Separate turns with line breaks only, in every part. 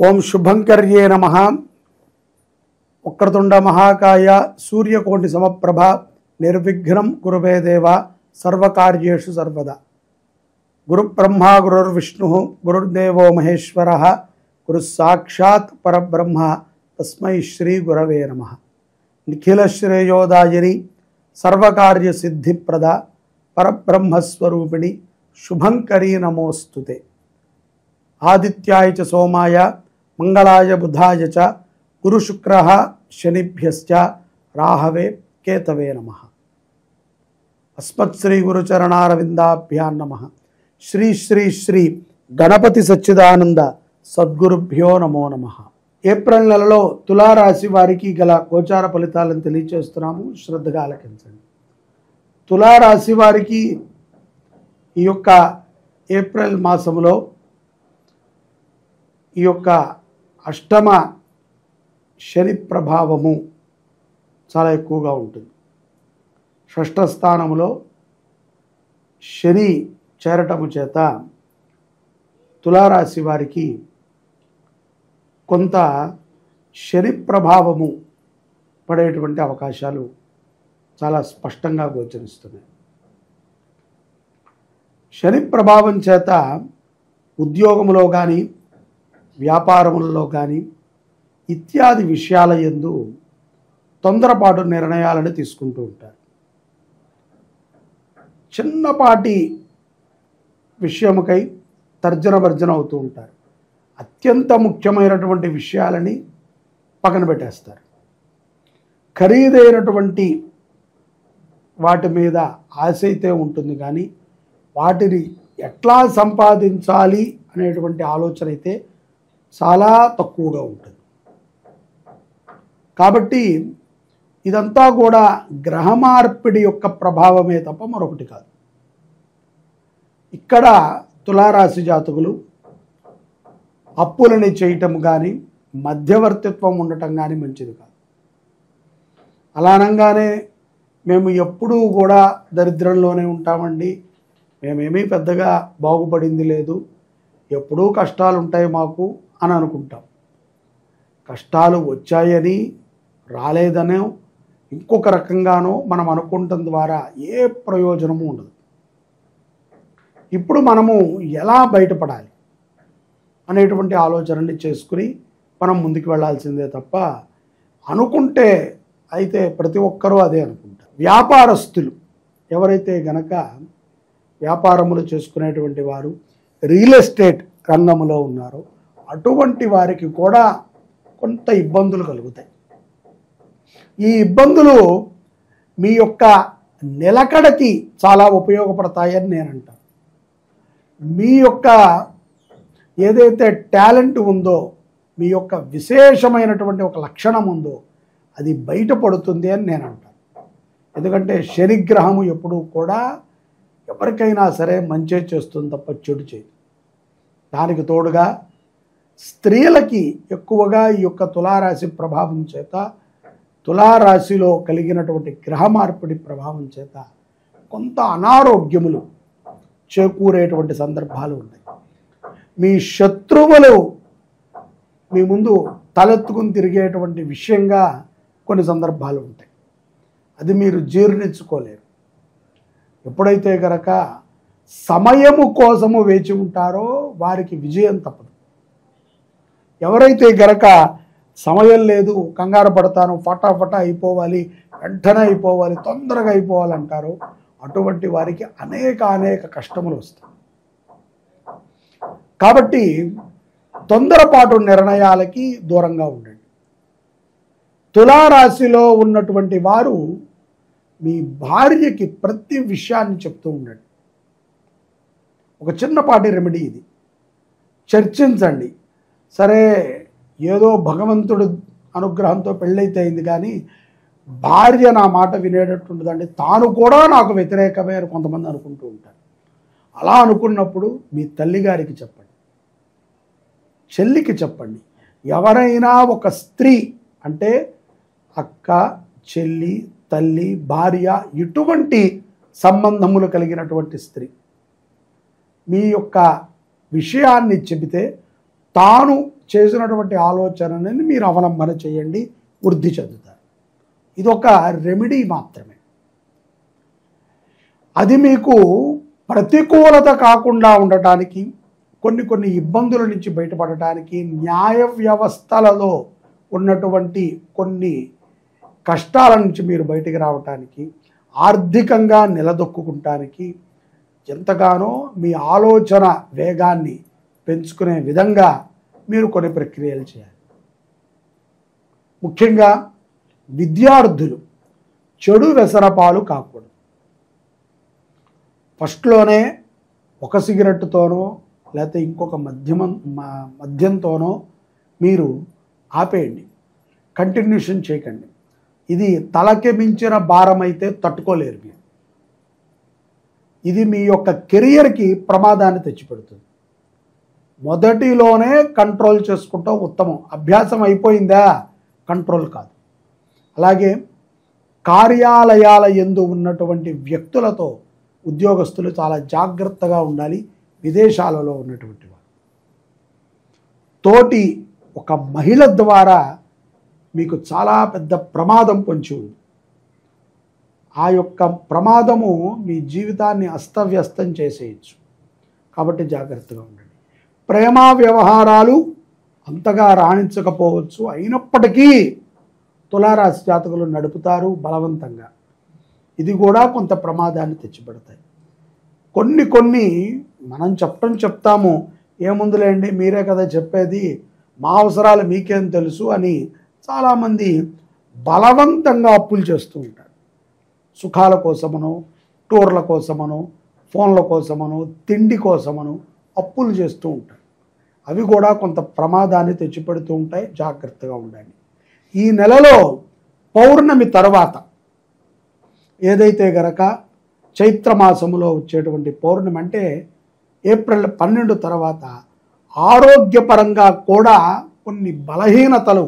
ఓం శుభంకర్యే నమః. వక్రతుండ మహాకాయ సూర్యకోటి సమప్రభ నిర్విఘ్నం కురుమే దేవ సర్వకార్యేషు సర్వదా. గురుబ్రహ్మా గురుర్విష్ణు గురుర్దేవో మహేశ్వరః గురు సాక్షాత్ పరబ్రహ్మ తస్మై శ్రీ గురవే నమః. నిఖిల శ్రేయోదాయిని సర్వకార్య సిద్ధిప్రద పరబ్రహ్మస్వరూపిణి శుభంకరీ నమోస్తుతే. ఆదిత్యాయ చ సోమాయ మంగళాయ బుధాయ చ గురు శుక్ర శనిభ్యశ్చ రాహవే కేతవే నమః. అస్మత్ శ్రీ గురుచరణారవిందాభ్యాం నమః. శ్రీ శ్రీ శ్రీ గణపతి సచ్చిదానంద సద్గురుభ్యో నమో నమః. ఏప్రిల్ నెలలో తులారాశి వారికి గల గోచార ఫలితాలను తెలియచేస్తున్నాము, శ్రద్ధగా ఆలకించండి. తులారాశి వారికి ఈ యొక్క ఏప్రిల్ మాసంలో ఈ యొక్క అష్టమ శని ప్రభావము చాలా ఎక్కువగా ఉంటుంది. షష్ఠ స్థానములో శని చేరటము చేత తులారాశి వారికి కొంత శని ప్రభావము పడేటువంటి అవకాశాలు చాలా స్పష్టంగా గోచరిస్తున్నాయి. శని ప్రభావం చేత ఉద్యోగములో కానీ వ్యాపారములలో కానీ ఇత్యాది విషయాల యందు తొందరపాటు నిర్ణయాలను తీసుకుంటూ ఉంటారు. చిన్నపాటి విషయముకై తర్జన భర్జన అవుతూ ఉంటారు. అత్యంత ముఖ్యమైనటువంటి విషయాలని పక్కన పెట్టేస్తారు. ఖరీదైనటువంటి వాటి మీద ఆశ అయితే ఉంటుంది, కానీ వాటిని ఎట్లా సంపాదించాలి అనేటువంటి ఆలోచన అయితే చాలా తక్కువగా ఉంటుంది. కాబట్టి ఇదంతా కూడా గ్రహ మార్పిడి యొక్క ప్రభావమే తప్ప మరొకటి కాదు. ఇక్కడ తులారాశి జాతకులు అప్పులని చేయటం కానీ మధ్యవర్తిత్వం ఉండటం కానీ మంచిది కాదు. అలా అనగానే మేము ఎప్పుడూ కూడా దరిద్రంలోనే ఉంటామండి, మేమేమీ పెద్దగా బాగుపడింది లేదు, ఎప్పుడూ కష్టాలు ఉంటాయి మాకు అని అనుకుంటాం. కష్టాలు వచ్చాయని రాలేదనో ఇంకొక రకంగానో మనం అనుకుంటం ద్వారా ఏ ప్రయోజనము ఉండదు. ఇప్పుడు మనము ఎలా బయటపడాలి అనేటువంటి ఆలోచనని చేసుకుని మనం ముందుకు వెళ్ళాల్సిందే తప్ప అనుకుంటే అయితే ప్రతి ఒక్కరూ అదే అనుకుంటారు. వ్యాపారస్తులు ఎవరైతే గనక వ్యాపారములు చేసుకునేటువంటి వారు రియల్ ఎస్టేట్ రంగంలో ఉన్నారో అటువంటి వారికి కూడా కొంత ఇబ్బందులు కలుగుతాయి. ఈ ఇబ్బందులు మీ యొక్క నిలకడకి చాలా ఉపయోగపడతాయని నేను అంటాను. మీ యొక్క ఏదైతే టాలెంట్ ఉందో, మీ యొక్క విశేషమైనటువంటి ఒక లక్షణం ఉందో అది బయటపడుతుంది అని నేను అంటాను. ఎందుకంటే శనిగ్రహము ఎప్పుడూ కూడా ఎవరికైనా సరే మంచి చేస్తుంది తప్ప చెడు చేయదు. దానికి తోడుగా స్త్రీలకి ఎక్కువగా ఈ యొక్క తులారాశి ప్రభావం చేత, తులారాశిలో కలిగినటువంటి గ్రహ మార్పిడి ప్రభావం చేత కొంత అనారోగ్యములు చేకూరేటువంటి సందర్భాలు ఉన్నాయి. మీ శత్రువులు మీ ముందు తలెత్తుకుని తిరిగేటువంటి విషయంగా కొన్ని సందర్భాలు ఉంటాయి. అది మీరు జీర్ణించుకోలేరు. ఎప్పుడైతే గనక సమయము కోసము వేచి ఉంటారో వారికి విజయం తప్పదు. ఎవరైతే గనక సమయం లేదు, కంగారు పడతాను, ఫటాఫటా అయిపోవాలి, వెంటనే అయిపోవాలి, తొందరగా అయిపోవాలంటారో అటువంటి వారికి అనేక కష్టములు వస్తాయి. కాబట్టి తొందరపాటు నిర్ణయాలకి దూరంగా ఉండండి. తులారాశిలో ఉన్నటువంటి వారు మీ భార్యకి ప్రతి విషయాన్ని చెప్తూ ఉండండి. ఒక చిన్నపాటి రెమెడీ ఇది, చర్చించండి. సరే ఏదో భగవంతుడు అనుగ్రహంతో పెళ్ళైతే అయింది, కానీ భార్య నా మాట వినేటట్టుండదండి, తాను కూడా నాకు వ్యతిరేకమే అని కొంతమంది అనుకుంటూ ఉంటారు. అలా అనుకున్నప్పుడు మీ తల్లిగారికి చెప్పండి, చెల్లికి చెప్పండి. ఎవరైనా ఒక స్త్రీ అంటే అక్క, చెల్లి, తల్లి, భార్య ఇటువంటి సంబంధములు కలిగినటువంటి స్త్రీ మీ యొక్క విషయాన్ని చెబితే తాను చేసినటువంటి ఆలోచనని మీరు అవలంబన చేయండి, వృద్ధి చెందుతారు. ఇదొక రెమెడీ మాత్రమే. అది మీకు ప్రతికూలత కాకుండా ఉండటానికి, కొన్ని ఇబ్బందుల నుంచి బయటపడటానికి, న్యాయ వ్యవస్థలలో ఉన్నటువంటి కొన్ని కష్టాల నుంచి మీరు బయటికి రావటానికి, ఆర్థికంగా నిలదొక్కుంటానికి ఎంతగానో మీ ఆలోచన వేగాన్ని పెంచుకునే విధంగా మీరు కొన్ని ప్రక్రియలు చేయాలి. ముఖ్యంగా విద్యార్థులు చెడు వ్యసనపాలు కాకూడదు. ఫస్ట్లోనే ఒక సిగరెట్తోనో లేకపోతే ఇంకొక మద్యంతోనో మీరు ఆపేయండి, కంటిన్యూషన్ చేయకండి. ఇది తలకి మించిన భారం అయితే తట్టుకోలేరు మీరు. ఇది మీ యొక్క కెరియర్కి ప్రమాదాన్ని తెచ్చిపెడుతుంది. మొదటిలోనే కంట్రోల్ చేసుకుంటాం ఉత్తమం. అభ్యాసం అయిపోయిందా కంట్రోల్ కాదు. అలాగే కార్యాలయాల యందు ఉన్నటువంటి వ్యక్తులతో ఉద్యోగస్తులు చాలా జాగ్రత్తగా ఉండాలి. విదేశాలలో ఉన్నటువంటి వారు తోటి ఒక మహిళ ద్వారా మీకు చాలా పెద్ద ప్రమాదం పొంచి ఉంది. ఆ యొక్క ప్రమాదము మీ జీవితాన్ని అస్తవ్యస్తం చేసేయచ్చు. కాబట్టి జాగ్రత్తగా ఉండండి. ప్రేమ వ్యవహారాలు అంతగా రాణించకపోవచ్చు, అయినప్పటికీ తులారాశి జాతకులు నడుపుతారు బలవంతంగా. ఇది కూడా కొంత ప్రమాదాన్ని తెచ్చిపెడతాయి. కొన్ని మనం చెప్తాము, ఏముందులేండి మీరే కదా చెప్పేది, మా అవసరాలు మీకేం తెలుసు అని చాలామంది బలవంతంగా అప్పులు చేస్తూ ఉంటారు. సుఖాల కోసమనో, టూర్ల కోసమనో, ఫోన్ల కోసమనో, తిండి కోసమనో అప్పులు చేస్తూ ఉంటారు. అవి కూడా కొంత ప్రమాదాన్ని తెచ్చిపెడుతూ ఉంటాయి. జాగ్రత్తగా ఉండండి. ఈ నెలలో పౌర్ణమి తర్వాత ఏదైతే గనక చైత్రమాసములో వచ్చేటువంటి పౌర్ణమి అంటే ఏప్రిల్ 12 తర్వాత ఆరోగ్యపరంగా కూడా కొన్ని బలహీనతలు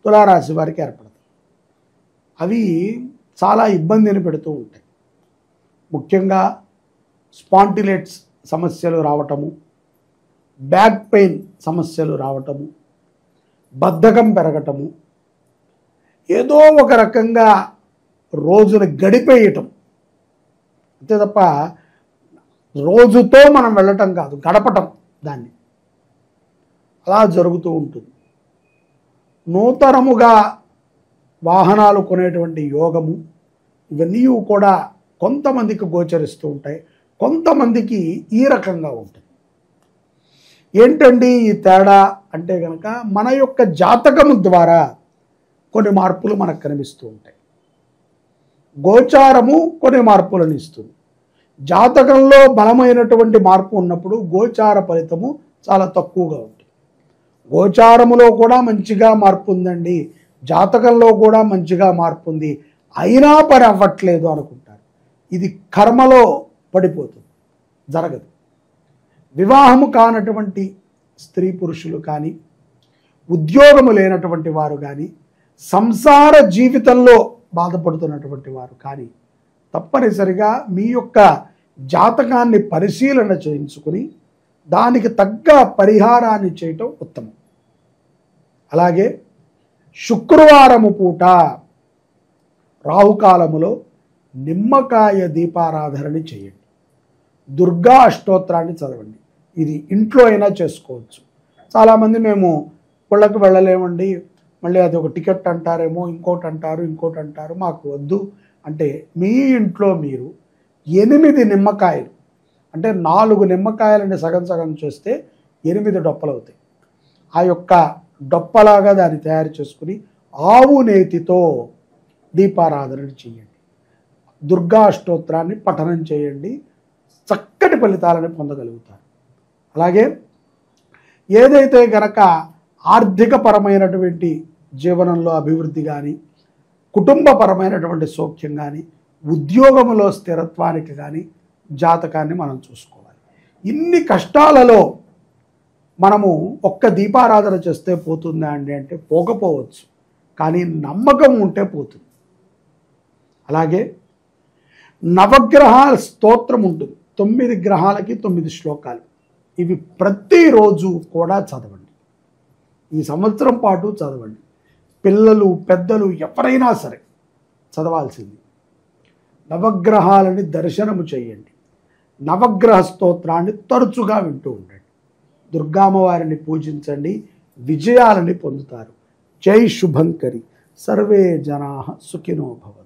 తులారాశి వారికి ఏర్పడతాయి. అవి చాలా ఇబ్బందిని పెడుతూ ఉంటాయి. ముఖ్యంగా స్పాంటిలేట్స్ సమస్యలు రావటము, బ్యాక్ పెయిన్ సమస్యలు రావటము, బద్ధకం పెరగటము, ఏదో ఒక రకంగా రోజును గడిపేయటం అంతే తప్ప రోజుతో మనం వెళ్ళటం కాదు, గడపటం దాన్ని. అలా జరుగుతూ ఉంటుంది. నూతనముగా వాహనాలు కొనేటువంటి యోగము ఇవన్నీ కూడా కొంతమందికి గోచరిస్తూ ఉంటాయి, కొంతమందికి ఈ రకంగా ఉంటుంది. ఏంటండి ఈ తేడా అంటే కనుక మన యొక్క జాతకము ద్వారా కొన్ని మార్పులు మనకు కనిపిస్తూ ఉంటాయి. గోచారము కొన్ని మార్పులను ఇస్తుంది. జాతకంలో బలమైనటువంటి మార్పు ఉన్నప్పుడు గోచార ఫలితము చాలా తక్కువగా ఉంటుంది. గోచారములో కూడా మంచిగా మార్పు ఉందండి, జాతకంలో కూడా మంచిగా మార్పు ఉంది, అయినా పని అవ్వట్లేదు అనుకుంటారు. ఇది కర్మలో పడిపోతుంది, జరగదు. వివాహము కానటువంటి స్త్రీ పురుషులు కానీ, ఉద్యోగము లేనటువంటి వారు కానీ, సంసార జీవితంలో బాధపడుతున్నటువంటి వారు కానీ తప్పనిసరిగా మీ యొక్క జాతకాన్ని పరిశీలన చేయించుకుని దానికి తగ్గ పరిహారాన్ని చేయటం ఉత్తమం. అలాగే శుక్రవారము పూట రాహుకాలములో నిమ్మకాయ దీపారాధన చేయండి, దుర్గా అష్టోత్తరాన్ని చదవండి. ఇది ఇంట్లో అయినా చేసుకోవచ్చు. చాలామంది మేము పుళ్ళకు వెళ్ళలేమండి, మళ్ళీ అది ఒక టికెట్ అంటారేమో, ఇంకోటి అంటారు, మాకు వద్దు అంటే మీ ఇంట్లో మీరు 8 నిమ్మకాయలు అంటే 4 నిమ్మకాయలని సగం చేస్తే 8 డొప్పలు అవుతాయి. ఆ యొక్క డొప్పలాగా దాన్ని తయారు చేసుకుని ఆవు నేతితో దీపారాధన చేయండి, దుర్గా అష్టోత్తరాన్ని పఠనం చేయండి, చక్కటి ఫలితాలను పొందగలుగుతారు. అలాగే ఏదైతే గనక ఆర్థికపరమైనటువంటి జీవనంలో అభివృద్ధి కానీ, కుటుంబపరమైనటువంటి సౌఖ్యం కానీ, ఉద్యోగంలో స్థిరత్వానికి కానీ జాతకాన్ని మనం చూసుకోవాలి. ఇన్ని కష్టాలలో మనము ఒక్క దీపారాధన చేస్తే పోతుందా అండి అంటే పోకపోవచ్చు, కానీ నమ్మకం ఉంటే పోతుంది. అలాగే నవగ్రహాల స్తోత్రం ఉంటుంది, 9 గ్రహాలకి 9 శ్లోకాలు. ఇవి ప్రతిరోజు కూడా చదవండి. ఈ సంవత్సరం పాటు చదవండి. పిల్లలు పెద్దలు ఎవరైనా సరే చదవాల్సింది. నవగ్రహాలని దర్శనము చేయండి. నవగ్రహ స్తోత్రాన్ని తరచుగా వింటూ ఉండండి. దుర్గామ్మవారిని పూజించండి, విజయాలని పొందుతారు. జై శుభంకరి. సర్వే జనాః సుఖినో భవంతు.